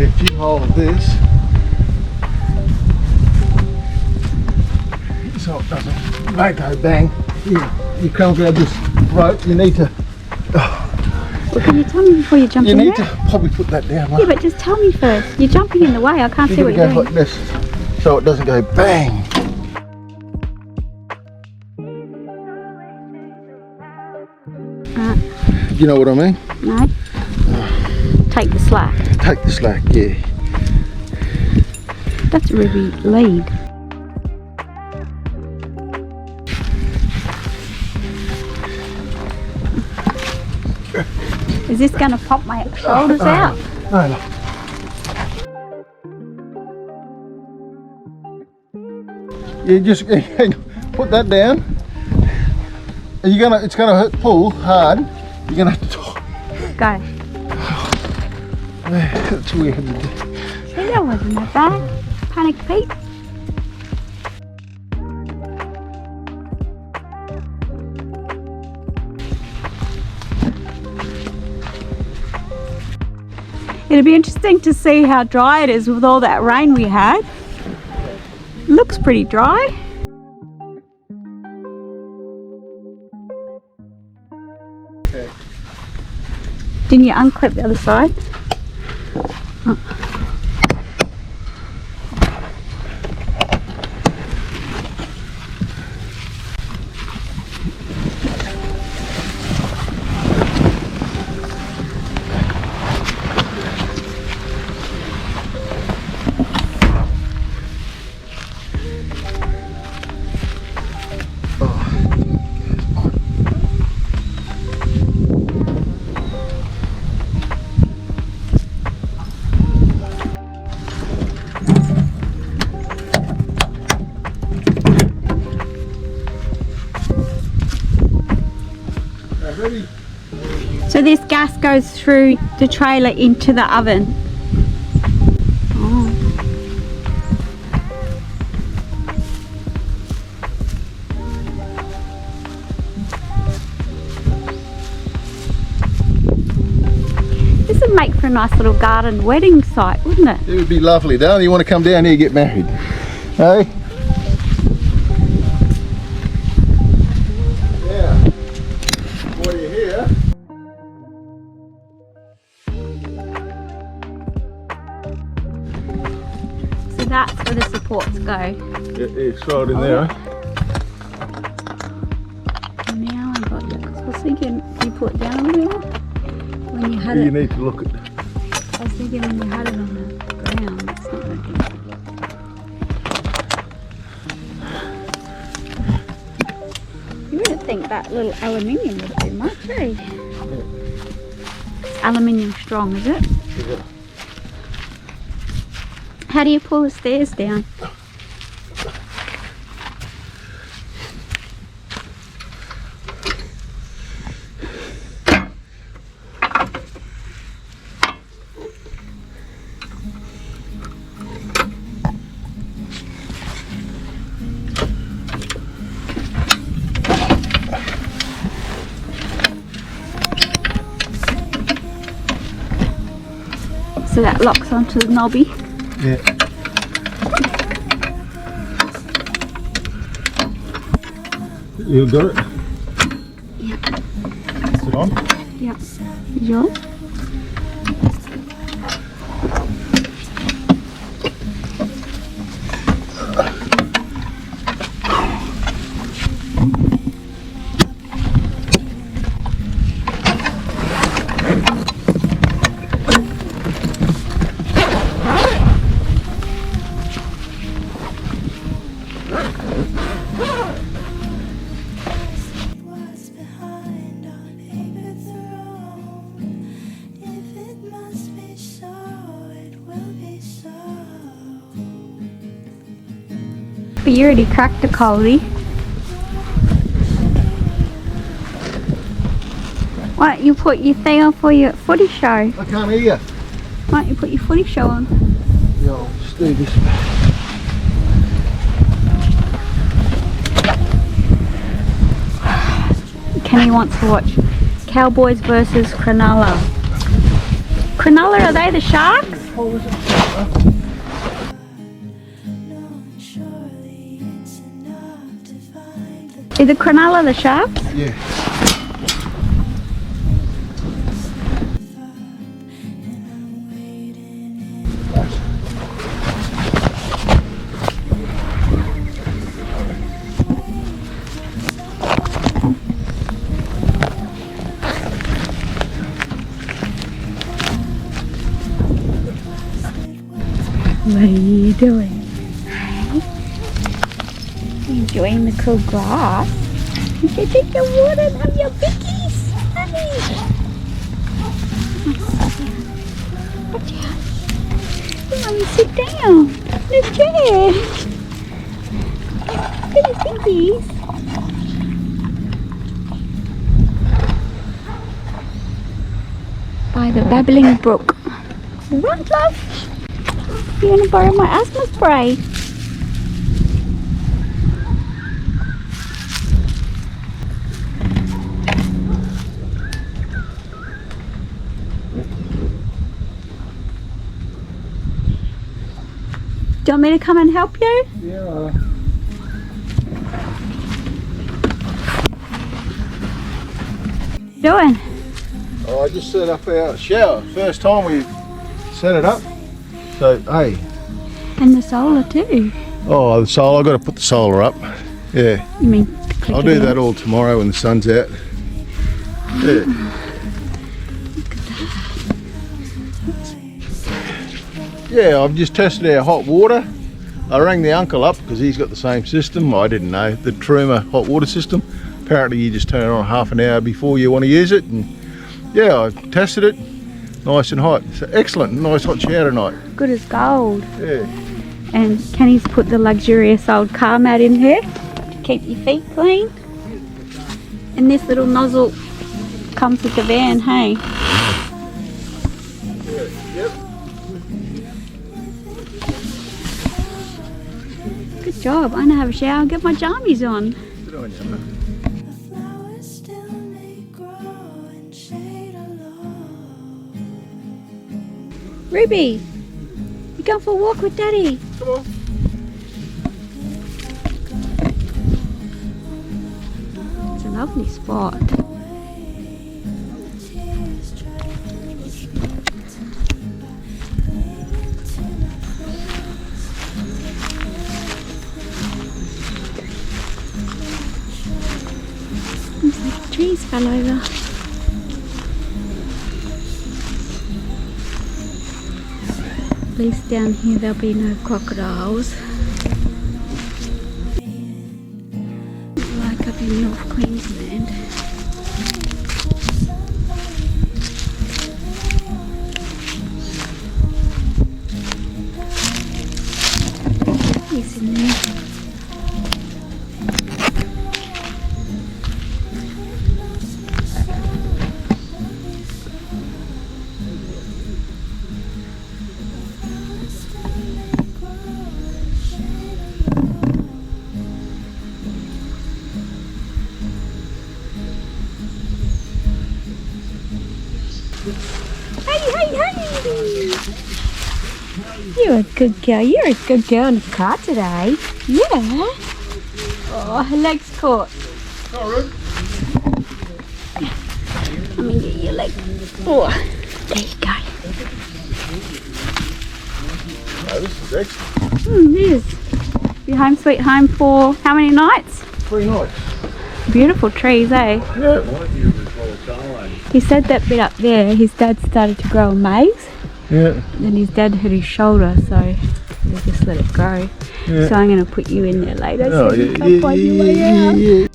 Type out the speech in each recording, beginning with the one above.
If you hold this so it doesn't make go bang, you can't grab this rope, you need to... Well, can you tell me before you jump in there? You need to probably put that down. Yeah, but just tell me first. You're jumping in the way, I can't see what you're doing. Like this, so it doesn't go bang. You know what I mean? No. Take the slack. Take the slack, yeah. That's a really lead. Is this going to pop my shoulders out? No. You just put that down. And it's gonna pull hard. You're gonna have to go. That's weird. See, that wasn't that bad. Panic Pete. It'll be interesting to see how dry it is with all that rain we had. Looks pretty dry. Okay. Didn't you unclip the other side? Oh. So this gas goes through the trailer into the oven. Oh. This would make for a nice little garden wedding site, wouldn't it? It would be lovely, darling. You want to come down here and get married? Hey? That's where the supports go. It's right in there. Now I got it. I was thinking, you put it down a little when you had it. You need to look at. I was thinking when you had it on the ground, it's not working. You wouldn't think that little aluminium would do much, eh? Yeah. Aluminium strong, is it? Yeah. How do you pull the stairs down? So that locks onto the knobby. Yeah. You got it? Yeah. Sit on? Yeah. Yours? But you already cracked the collie. Why don't you put your thing on for your footy show? I can't hear you. Why don't you put your footy show on? Yeah, I'll just do this. Kenny wants to watch Cowboys versus Cronulla. Cronulla, are they the Sharks? Oh, is it? Is the Cronulla the shark? Yeah. What are you doing? Enjoying the cool grass? You can drink your water and have your bickies, honey. Watch out. Mommy, sit down. The chair. Look at the bickies. By the babbling brook. What, love? You want to borrow my asthma spray? Do you want me to come and help you? Yeah. Doing? Oh, I just set up our shower. First time we set it up. So, hey. And the solar too. Oh, the solar. I've got to put the solar up. Yeah. You mean I'll do that all tomorrow when the sun's out. Yeah. Yeah, I've just tested our hot water. I rang the uncle up because he's got the same system. I didn't know, the Truma hot water system. Apparently you just turn it on half an hour before you want to use it. And yeah, I tested it, nice and hot. So excellent, nice hot shower tonight. Good as gold. Yeah. And Kenny's put the luxurious old car mat in here to keep your feet clean. And this little nozzle comes with the van, hey? Yep. Good job. I'm gonna have a shower and get my jammies on. Good on you, man. Ruby, you going for a walk with Daddy? Come on. It's a lovely spot. Looks like the trees fell over. At least down here there'll be no crocodiles. Like up in North Queensland. He's in there. Hey! You're a good girl. You're a good girl in the car today. Yeah. Oh, her leg's caught. Alright. Let me get your leg. Oh, there you go. Oh, this is excellent. It is. Be home sweet home for how many nights? 3 nights. Beautiful trees, eh? Yeah. He said that bit up there, his dad started to grow maize. Yeah. Then his dad hurt his shoulder, so we just let it grow. Yeah. So I'm going to put you in there later Oh, so you can find your way out. yeah.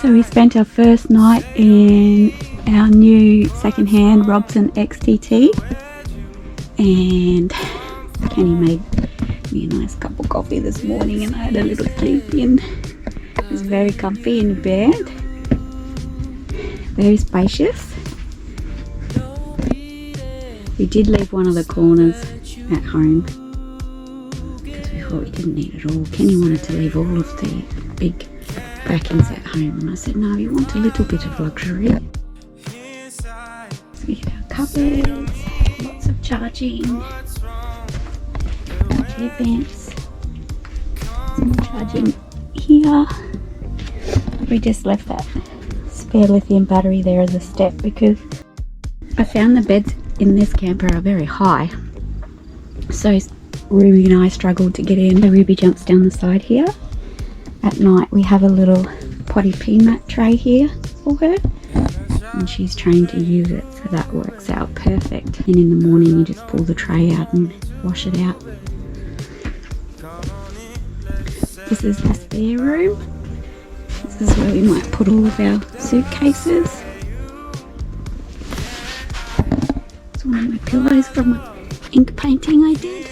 So we spent our first night in our new second-hand Robson XTT, and Kenny made me a nice cup of coffee this morning and I had a little sleep in. It was very comfy in bed, very spacious. We did leave one of the corners at home because we thought we didn't need it all. Kenny wanted to leave all of the big backings at home, and I said no, we want a little bit of luxury. So we have our cupboards, lots of charging, chair vents, some charging here. We just left that spare lithium battery there as a step because I found the beds in this camper are very high, so Ruby and I struggled to get in. So Ruby jumps down the side here. At night we have a little potty pee mat tray here for her, and she's trained to use it, so that works out perfect. And in the morning you just pull the tray out and wash it out. This is the spare room. This is where we might put all of our suitcases. It's one of my pillows from an ink painting I did.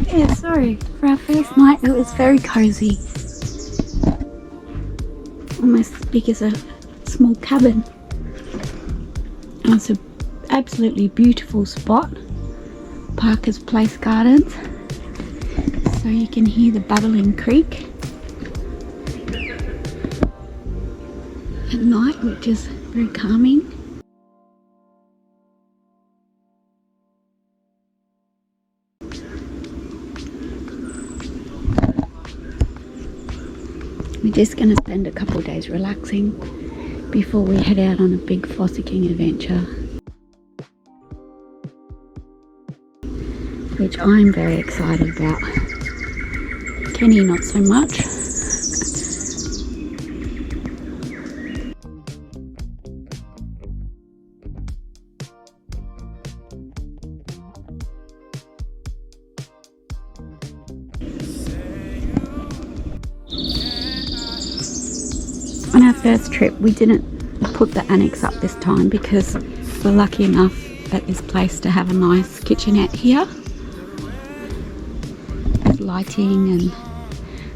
Yeah, sorry, for our first night it was very cozy. Almost as big as a small cabin. And it's an absolutely beautiful spot. Parker's Place Gardens. So you can hear the bubbling creek at night, which is very calming. We're just going to spend a couple of days relaxing before we head out on a big Fossicking adventure, which I'm very excited about. Kenny not so much. On our first trip we didn't put the annex up this time because we're lucky enough at this place to have a nice kitchenette here with lighting, and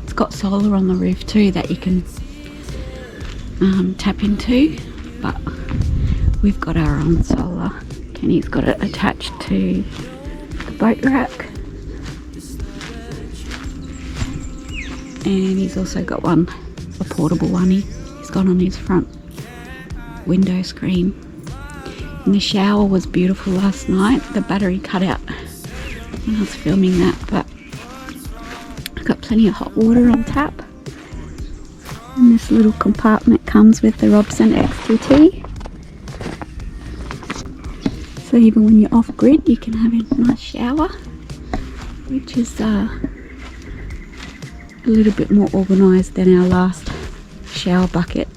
it's got solar on the roof too that you can tap into, but we've got our own solar. Kenny's got it attached to the boat rack, and he's also got one, a portable one he's got on his front window screen. And the shower was beautiful last night. The battery cut out when I was filming that, but I've got plenty of hot water on tap. And this little compartment comes with the Robson XTT, so even when you're off grid you can have a nice shower, which is a little bit more organised than our last shower bucket.